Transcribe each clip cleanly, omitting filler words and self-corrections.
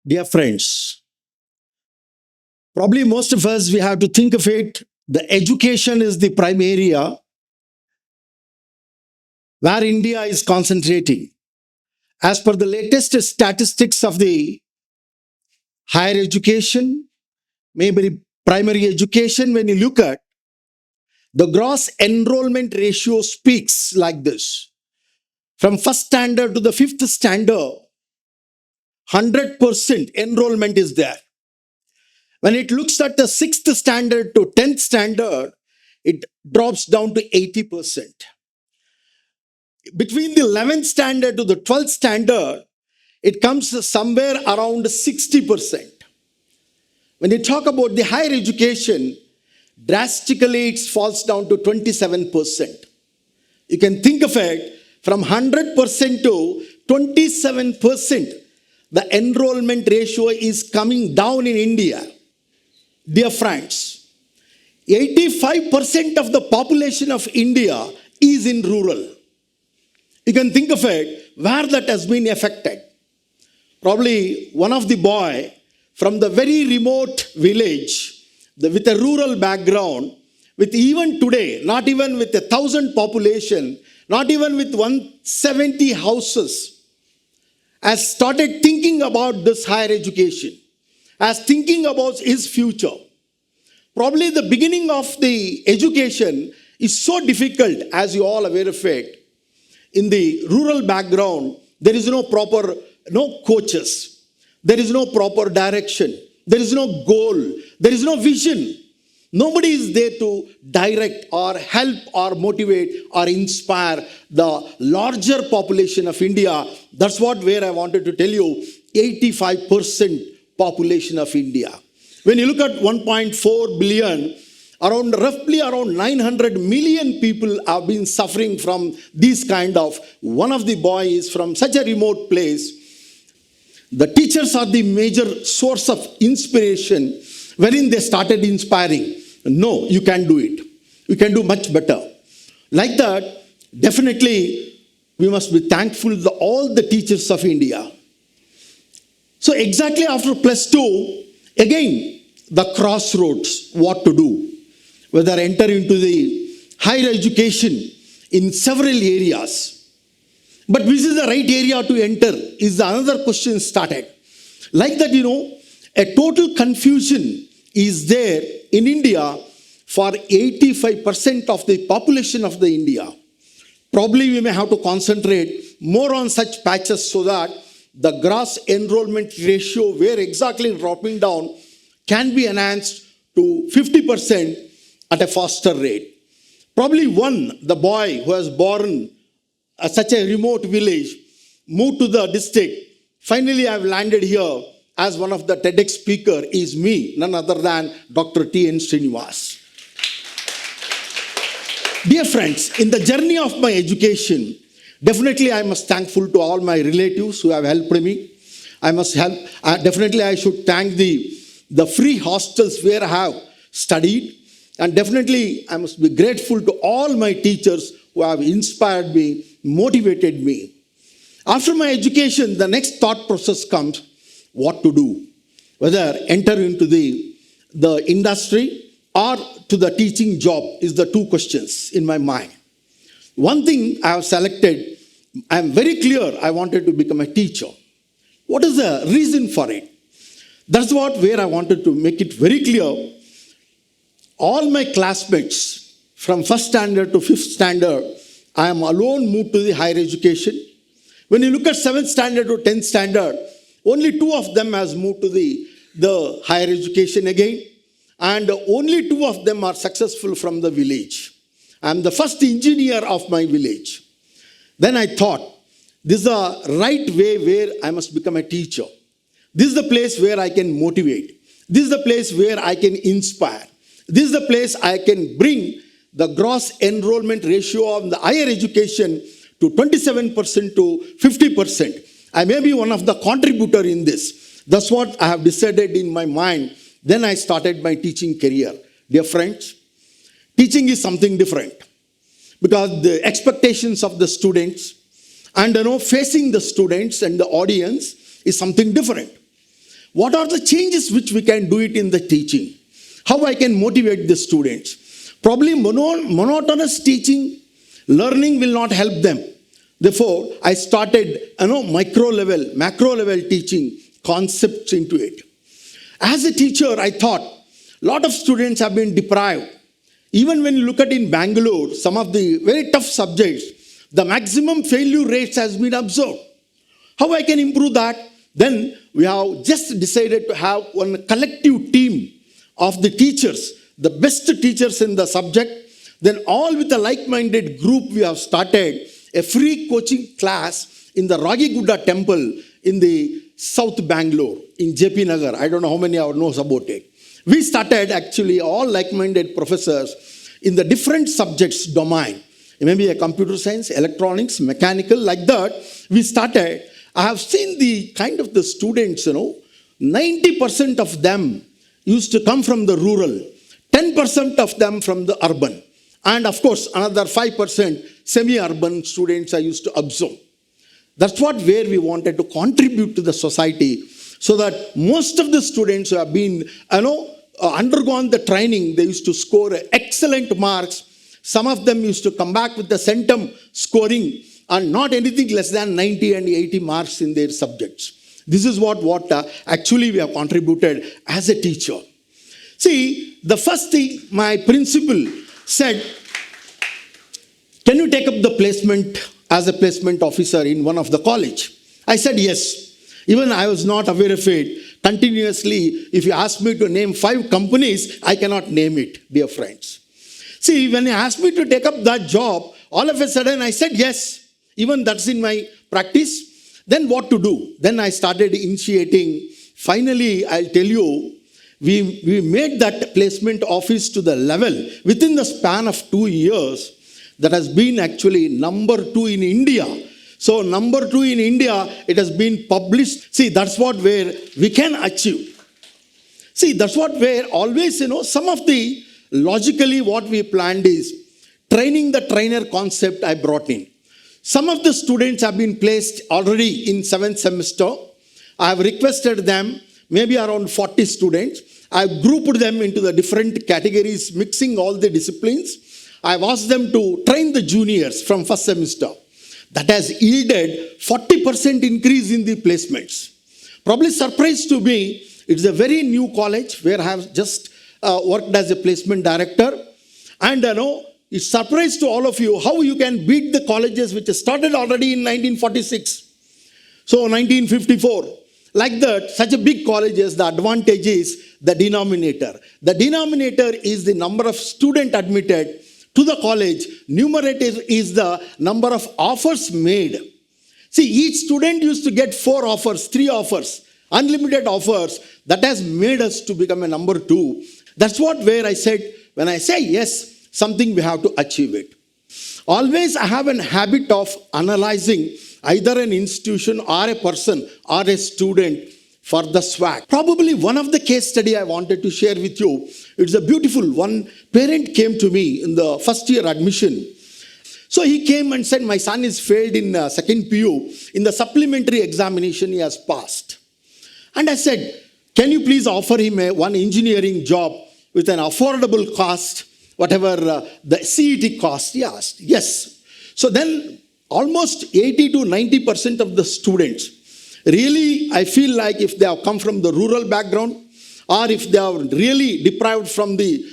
Dear friends, probably most of us, we have to think of it. The education is the prime area where India is concentrating. As per the latest statistics of the higher education, maybe primary education, when you look at the gross enrollment ratio speaks like this. From first standard to the fifth standard, 100% enrollment is there. When it looks at the sixth standard to 10th standard, it drops down to 80%. Between the 11th standard to the 12th standard, it comes somewhere around 60%. When you talk about the higher education, drastically it falls down to 27%. You can think of it from 100% to 27%. The enrollment ratio is coming down in India. Dear friends, 85% of the population of India is in rural. You can think of it where that has been affected. Probably one of the boy from the very remote village with a rural background, with even today, not even with 1,000 population, not even with 170 houses, has started thinking about this higher education, as thinking about his future. Probably the beginning of the education is so difficult, as you all aware of it. In the rural background, there is no coaches. There is no proper direction. There is no goal. There is no vision. Nobody is there to direct or help or motivate or inspire the larger population of India. That's where I wanted to tell you, 85% population of India. When you look at 1.4 billion, roughly around 900 million people have been suffering from this kind of. One of the boys from such a remote place. The teachers are the major source of inspiration, wherein they started inspiring. No, you can do it. You can do much better. Like that, definitely, we must be thankful to all the teachers of India. So exactly after +2, again, the crossroads, what to do. Whether enter into the higher education in several areas. But which is the right area to enter is another question started. Like that, a total confusion is there in India for 85% of the population of the India. Probably we may have to concentrate more on such patches so that the gross enrollment ratio, where exactly dropping down, can be enhanced to 50% at a faster rate. Probably the boy who was born at such a remote village, moved to the district. Finally, I have landed here as one of the TEDx speaker is me, none other than Dr. Sreenivasa. Dear friends, in the journey of my education, definitely I must thankful to all my relatives who have helped me. Definitely I should thank the free hostels where I have studied. And definitely I must be grateful to all my teachers who have inspired me, motivated me. After my education, the next thought process comes, what to do. Whether enter into the industry or to the teaching job is the two questions in my mind. One thing I have selected, I am very clear I wanted to become a teacher. What is the reason for it? That's where I wanted to make it very clear. All my classmates from first standard to fifth standard, I am alone moved to the higher education. When you look at 7th standard to 10th standard, only 2 of them has moved to the higher education again. And only 2 of them are successful from the village. I am the first engineer of my village. Then I thought, this is the right way where I must become a teacher. This is the place where I can motivate. This is the place where I can inspire. This is the place I can bring the gross enrollment ratio of the higher education to 27% to 50%. I may be one of the contributor in this. That's what I have decided in my mind. Then I started my teaching career. Dear friends, teaching is something different because the expectations of the students and facing the students and the audience is something different. what are the changes which we can do it in the teaching? How I can motivate the students? Probably monotonous teaching, learning will not help them. Therefore, I started, micro level, macro level teaching concepts into it. As a teacher, I thought a lot of students have been deprived. Even when you look at in Bangalore, some of the very tough subjects, the maximum failure rates has been observed. How I can improve that? Then we have just decided to have one collective team of the teachers, the best teachers in the subject. Then all with a like-minded group, we have started a free coaching class in the Ragiguda temple in the South Bangalore, in JP Nagar. I don't know how many of you knows about it. We started actually all like-minded professors in the different subjects domain. Maybe a computer science, electronics, mechanical, like that. We started. I have seen the kind of the students, 90% of them used to come from the rural, 10% of them from the urban. And of course, another 5% semi-urban students I used to observe. That's where we wanted to contribute to the society, so that most of the students who have been, undergone the training, they used to score excellent marks. Some of them used to come back with the centum scoring and not anything less than 90 and 80 marks in their subjects. This is what actually we have contributed as a teacher. See, the first thing my principal said, can you take up the placement as a placement officer in one of the college? I said yes. Even I was not aware of it. Continuously, if you ask me to name 5 companies, I cannot name it, dear friends. See, when he asked me to take up that job, all of a sudden I said yes. Even that's in my practice. Then what to do? Then I started initiating. Finally, I'll tell you, we made that placement office to the level within the span of 2 years that has been actually number 2 in India. So number 2 in India, it has been published. See, that's where we can achieve. See, that's where always, some of the logically what we planned is training the trainer concept I brought in. Some of the students have been placed already in 7th semester. I have requested them, maybe around 40 students. I have grouped them into the different categories, mixing all the disciplines. I have asked them to train the juniors from first semester. That has yielded 40% increase in the placements. Probably surprise to me, it's a very new college where I have just worked as a placement director. And it's surprise to all of you how you can beat the colleges which started already in 1946. So 1954. Like that, such a big colleges, the advantage is the denominator. The denominator is the number of students admitted to the college. Numerator is the number of offers made. See, each student used to get 4 offers, 3 offers, unlimited offers. That has made us to become a number 2. That's where I said, when I say yes, something we have to achieve it. Always I have a habit of analyzing either an institution or a person or a student for the swag. Probably one of the case study I wanted to share with you, it's a beautiful one. Parent came to me in the first year admission. So he came and said, my son is failed in 2nd PU. In the supplementary examination, he has passed. And I said, can you please offer him one engineering job with an affordable cost, whatever the CET cost? He asked, yes. So then almost 80 to 90% of the students, really, I feel like if they have come from the rural background or if they are really deprived from the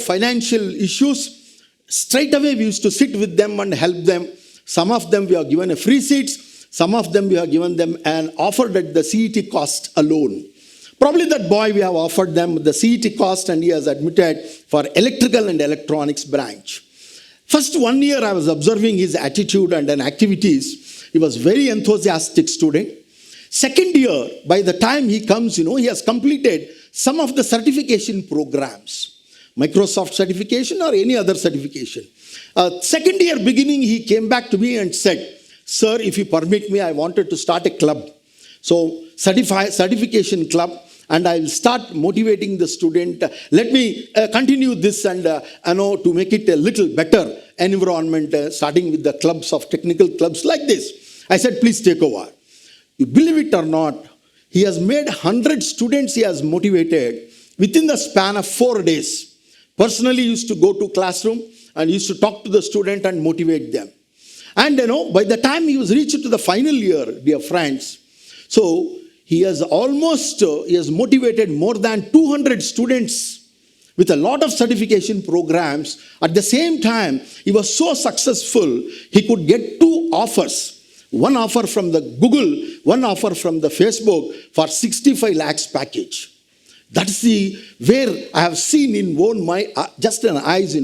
financial issues, straight away we used to sit with them and help them. Some of them we have given a free seats. Some of them we have given them and offered at the CET cost alone. Probably that boy we have offered them the CET cost and he has admitted for electrical and electronics branch. First 1 year I was observing his attitude and activities. He was very enthusiastic student. 2nd year, by the time he comes, he has completed some of the certification programs. Microsoft certification or any other certification. 2nd year beginning, he came back to me and said, sir, if you permit me, I wanted to start a club. So, certification club, and I will start motivating the student. Let me continue this and to make it a little better environment, starting with the clubs of technical clubs like this. I said, please take over. You believe it or not, He has made 100 students he has motivated within the span of 4 days. Personally, he used to go to classroom and used to talk to the student and motivate them. And by the time he was reached to the final year, dear friends, so he has motivated more than 200 students with a lot of certification programs. At the same time, he was so successful, he could get 2 offers. One offer from the Google, one offer from the Facebook for 65 lakhs package. That's where I have seen in just an eyes,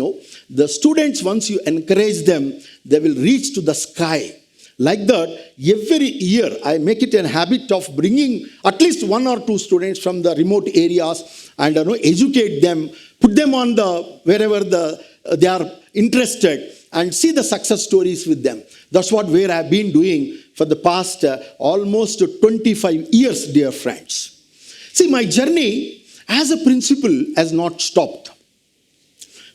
the students, once you encourage them, they will reach to the sky. Like that, every year I make it a habit of bringing at least 1 or 2 students from the remote areas and educate them, put them on wherever they are interested, and see the success stories with them. That's where I have been doing for the past almost 25 years, dear friends. See, my journey as a principal has not stopped.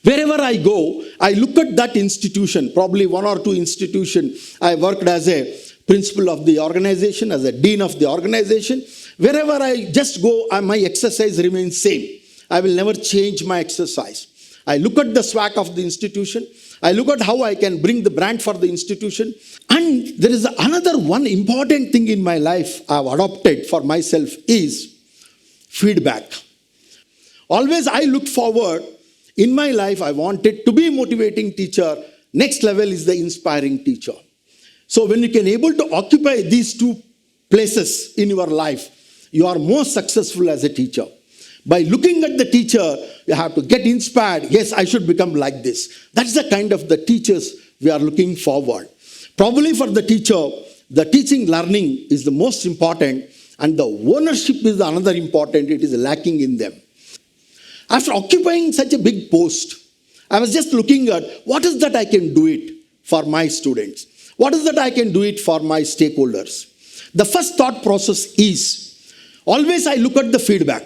Wherever I go, I look at that institution, probably 1 or 2 institutions. I worked as a principal of the organization, as a dean of the organization. Wherever I just go, my exercise remains same. I will never change my exercise. I look at the swag of the institution. I look at how I can bring the brand for the institution. And there is another one important thing in my life I have adopted for myself is feedback. Always I look forward. In my life, I wanted to be a motivating teacher. Next level is the inspiring teacher. So when you can able to occupy these 2 places in your life, you are more successful as a teacher. By looking at the teacher, you have to get inspired. Yes, I should become like this. That's the kind of the teachers we are looking forward. Probably for the teacher, the teaching learning is the most important, and the ownership is another important. It is lacking in them. After occupying such a big post, I was just looking at what is that I can do it for my students. What is that I can do it for my stakeholders. The first thought process is, always I look at the feedback.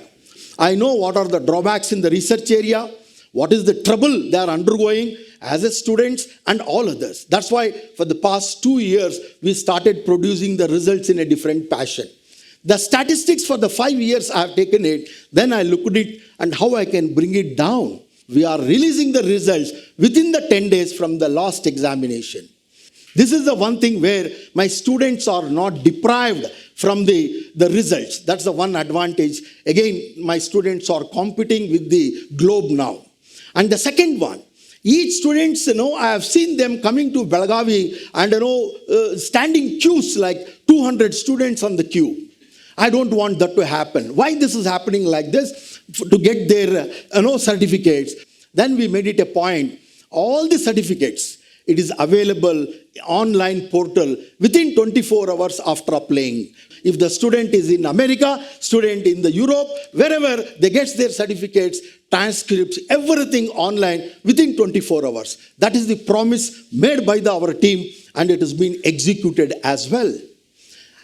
I know what are the drawbacks in the research area, what is the trouble they are undergoing as a students and all others. That's why for the past 2 years, we started producing the results in a different passion. The statistics for the 5 years I have taken it, then I looked at it and how I can bring it down. We are releasing the results within the 10 days from the last examination. This is the one thing where my students are not deprived from the results. That's the one advantage. Again, my students are competing with the globe now. And the second one, each students, I have seen them coming to Belagavi and, standing queues like 200 students on the queue. I don't want that to happen. Why this is happening like this? To get their certificates. Then we made it a point. All the certificates, it is available online portal within 24 hours after applying. If the student is in America, student in the Europe, wherever they get their certificates, transcripts, everything online within 24 hours. That is the promise made by our team, and it has been executed as well.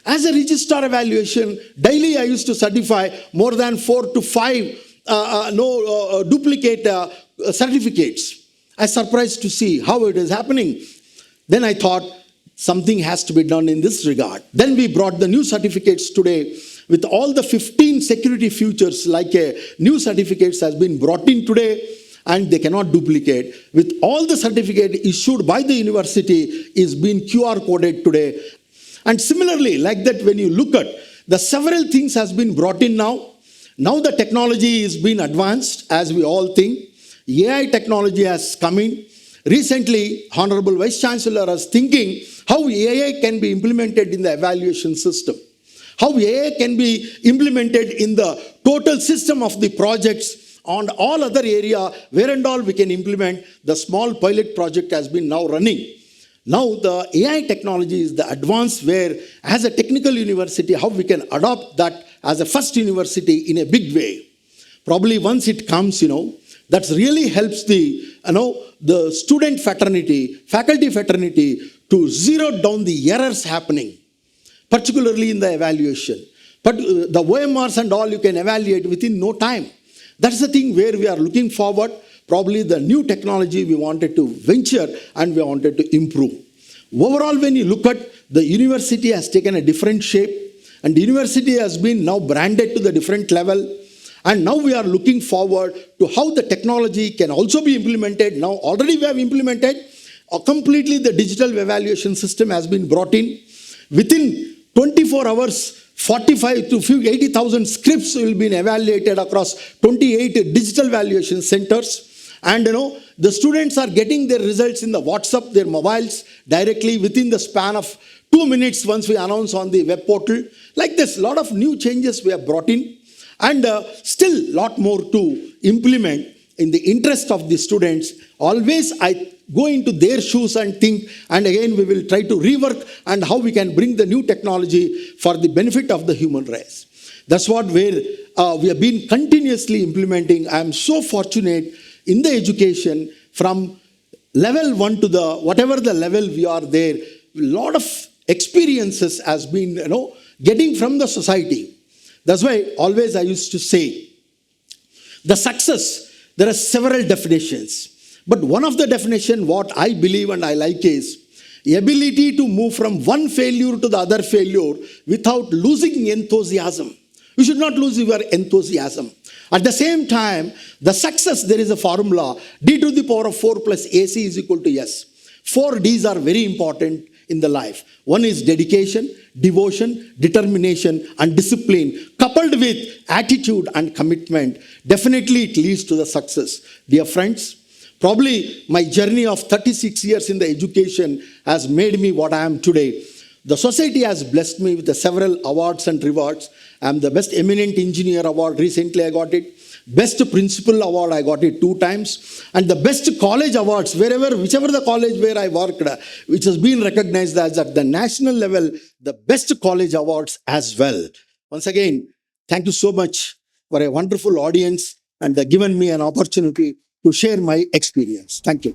As a registrar evaluation, daily I used to certify more than 4 to 5 duplicate certificates. I was surprised to see how it is happening. Then I thought something has to be done in this regard. Then we brought the new certificates today with all the 15 security features, like a new certificates has been brought in today and they cannot duplicate. With all the certificate issued by the university is being QR coded today. And similarly, like that, when you look at the several things has been brought in now. Now the technology is being advanced, as we all think. AI technology has come in. Recently, Honorable Vice Chancellor is thinking how AI can be implemented in the evaluation system. How AI can be implemented in the total system of the projects and all other area where and all we can implement. The small pilot project has been now running. Now the AI technology is the advance where as a technical university, how we can adopt that as a first university in a big way. Probably once it comes, that really helps the student fraternity, faculty fraternity to zero down the errors happening, particularly in the evaluation. But the OMRs and all you can evaluate within no time. That's the thing where we are looking forward. Probably the new technology we wanted to venture and we wanted to improve. Overall, when you look at the university has taken a different shape. And university has been now branded to the different level. And now we are looking forward to how the technology can also be implemented. Now already we have implemented completely the digital evaluation system has been brought in. Within 24 hours, 45 to 80,000 scripts will be evaluated across 28 digital evaluation centers. And the students are getting their results in the WhatsApp, their mobiles directly within the span of 2 minutes once we announce on the web portal. Like this, a lot of new changes we have brought in, and still a lot more to implement in the interest of the students. Always I go into their shoes and think, and again we will try to rework and how we can bring the new technology for the benefit of the human race. That's what where we have been continuously implementing. I am so fortunate in the education from level 1 to the whatever the level we are there. A lot of experiences has been getting from the society. That's why always I used to say the success, there are several definitions. But one of the definition what I believe and I like is ability to move from one failure to the other failure without losing enthusiasm. You should not lose your enthusiasm. At the same time, the success, there is a formula, d to the power of 4 plus ac is equal to s. 4 Ds are very important in the life. One is dedication, devotion, determination, and discipline, coupled with attitude and commitment. Definitely it leads to the success. Dear friends, probably my journey of 36 years in the education has made me what I am today. The society has blessed me with the several awards and rewards. I am the best eminent engineer award, recently I got it. Best principal award, I got it 2 times. And the best college awards, whichever the college where I worked, which has been recognized as at the national level, the best college awards as well. Once again, thank you so much for a wonderful audience and given me an opportunity to share my experience. Thank you.